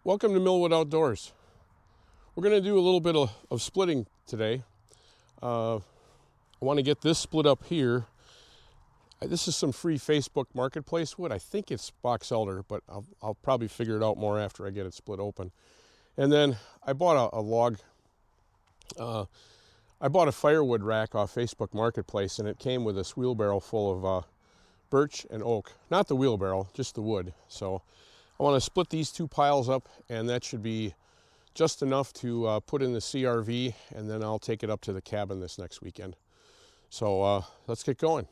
Welcome to Millwood Outdoors. We're going to do a little bit of splitting today. I want to get this split up here. This is some free Facebook Marketplace wood. I think it's box elder, but I'll probably figure it out more after I get it split open. And then I bought a log. I bought a firewood rack off Facebook Marketplace, and it came with this wheelbarrow full of birch and oak. Not the wheelbarrow, just the wood. So I want to split these two piles up, and that should be just enough to put in the CRV, and then I'll take it up to the cabin this next weekend. So let's get going.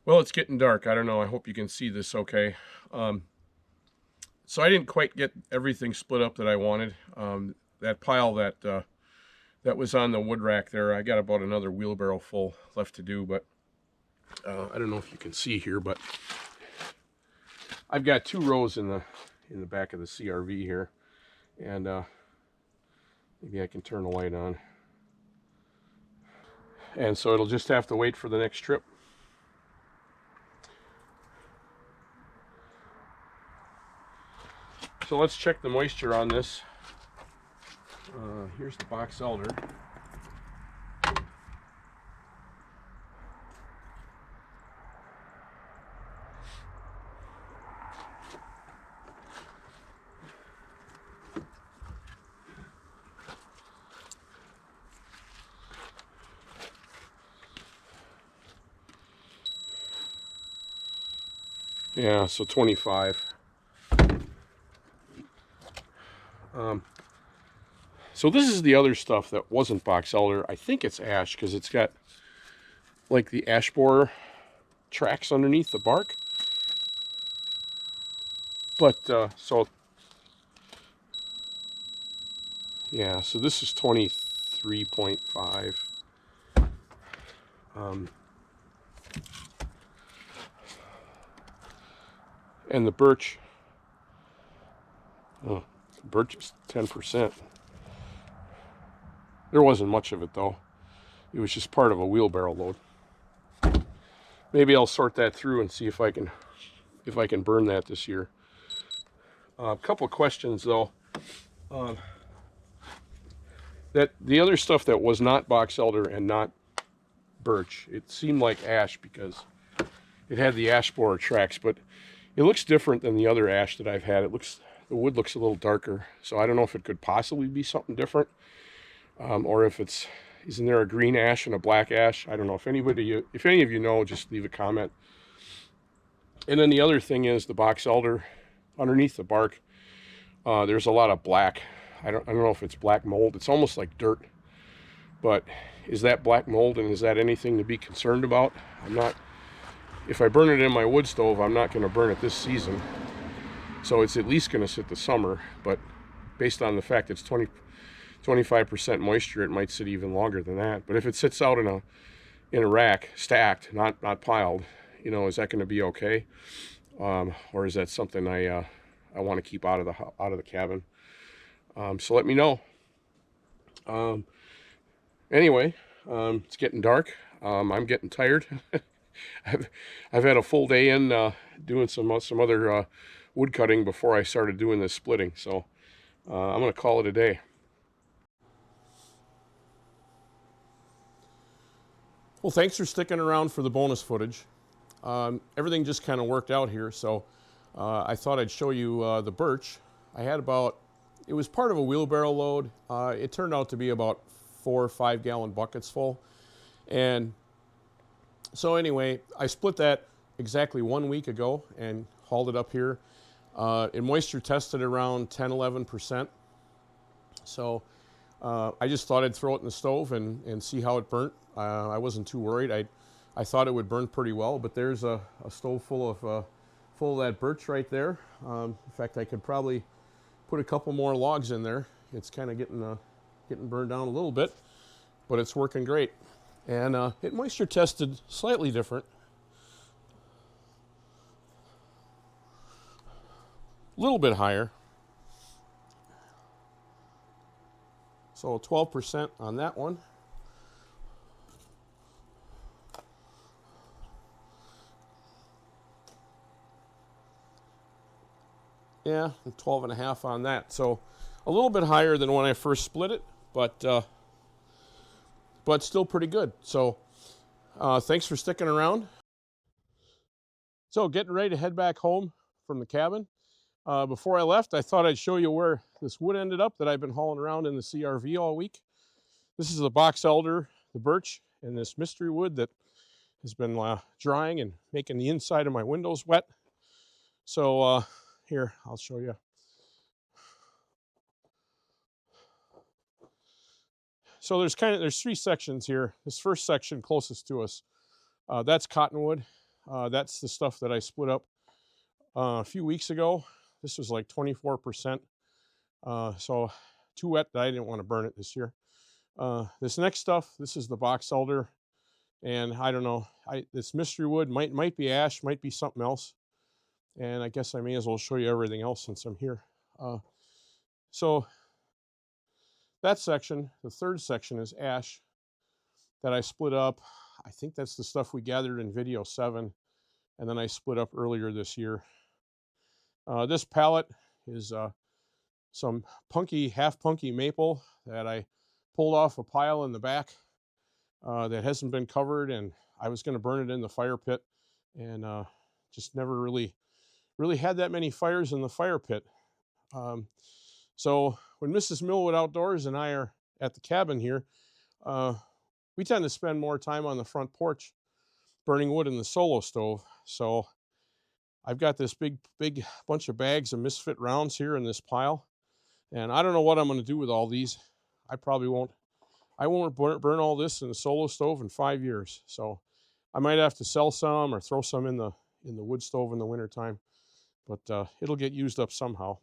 Well, it's getting dark. I don't know. I hope you can see this okay. So I didn't quite get everything split up that I wanted. That pile that was on the wood rack there, I got about another wheelbarrow full left to do, but I don't know if you can see here, but I've got 2 rows in the back of the CRV here, and maybe I can turn the light on. And so it'll just have to wait for the next trip. So let's check the moisture on this. Here's the box elder. Yeah, so 25. So this is the other stuff that wasn't box elder. I think it's ash because it's got like the ash borer tracks underneath the bark. But so yeah, so this is 23.5. And the birch, oh, birch is 10%. There wasn't much of it though. It was just part of a wheelbarrow load. Maybe I'll sort that through and see if I can burn that this year. A couple of questions though. That the other stuff that was not box elder and not birch, it seemed like ash because it had the ash borer tracks, but it looks different than the other ash that I've had. The wood looks a little darker, so I don't know if it could possibly be something different, or if isn't there a green ash and a black ash? I don't know. If any of you know, just leave a comment. And then the other thing is the box elder, underneath the bark, there's a lot of black. I don't know if it's black mold. It's almost like dirt, but is that black mold, and is that anything to be concerned about? I'm not. If I burn it in my wood stove, I'm not going to burn it this season. So it's at least going to sit the summer, but based on the fact it's 25% moisture, it might sit even longer than that. But if it sits out in a rack, stacked, not piled, is that going to be okay? Or is that something I want to keep out of the cabin? So let me know. Anyway, it's getting dark. I'm getting tired. I've had a full day in doing some other wood cutting before I started doing this splitting, so I'm going to call it a day. Well, thanks for sticking around for the bonus footage. Everything just kind of worked out here, so I thought I'd show you the birch. It was part of a wheelbarrow load. It turned out to be about 4 or 5 gallon buckets full, and so anyway, I split that exactly 1 week ago and hauled it up here. It moisture tested around 10-11%. So I just thought I'd throw it in the stove and see how it burnt. I wasn't too worried. I thought it would burn pretty well, but there's a stove full of that birch right there. In fact, I could probably put a couple more logs in there. It's kind of getting burned down a little bit, but it's working great. And it moisture tested slightly different. A little bit higher. So 12% on that one. Yeah, 12.5 on that. So a little bit higher than when I first split it, but still pretty good. So thanks for sticking around. So getting ready to head back home from the cabin. Before I left, I thought I'd show you where this wood ended up that I've been hauling around in the CRV all week. This is the box elder, the birch, and this mystery wood that has been drying and making the inside of my windows wet. So here, I'll show you. So there's 3 sections here. This first section closest to us, that's cottonwood. That's the stuff that I split up a few weeks ago. This was like 24%. So too wet that I didn't want to burn it this year. This next stuff, this is the box elder. And I don't know, this mystery wood might be ash, might be something else. And I guess I may as well show you everything else since I'm here. So that section, the third section, is ash that I split up. I think that's the stuff we gathered in video 7, and then I split up earlier this year. This pallet is some half punky maple that I pulled off a pile in the back that hasn't been covered, and I was going to burn it in the fire pit, and just never really had that many fires in the fire pit. So when Mrs. Millwood Outdoors and I are at the cabin here, we tend to spend more time on the front porch burning wood in the solo stove. So I've got this big bunch of bags of misfit rounds here in this pile, and I don't know what I'm going to do with all these. I won't burn all this in the solo stove in 5 years. So I might have to sell some or throw some in the wood stove in the wintertime, but it'll get used up somehow.